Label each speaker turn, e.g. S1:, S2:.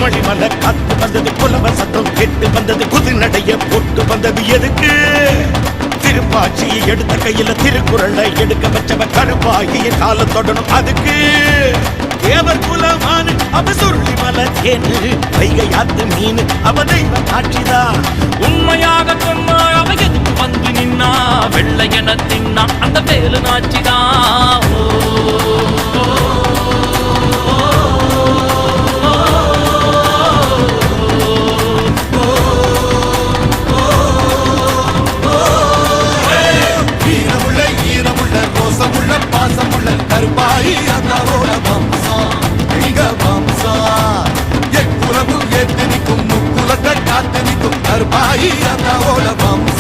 S1: மணிமலை காத்து வந்தது, புலவ சத்தம் கேட்டு வந்தது, புதுநடைய போட்டு வந்தது எதுக்கு? திருப்பாட்சியை எடுத்த கையில திருக்குறளை எடுக்க வச்சவ கருப்பாகிய கால தொடணும் அதுக்கு. தேவர் குலமானு அவ சுருளி மலை தேனு, வைகை ஆத்து மீன் அவ தெய்வ காட்சிதான்.
S2: உண்மையாக சொன்னா அவ எதுக்கு வந்து நின்னா, வெள்ளை என தின்னா அந்த வேலு நாச்சிதான்.
S3: கருப்பாயி அண்ணாவோட வம்சம், எங்க வம்சம் எக்குலமும் ஏத்து நிற்கும், முக்குலத்தை காத்து நிற்கும் கருப்பாயி அண்ணாவோட வம்சம்.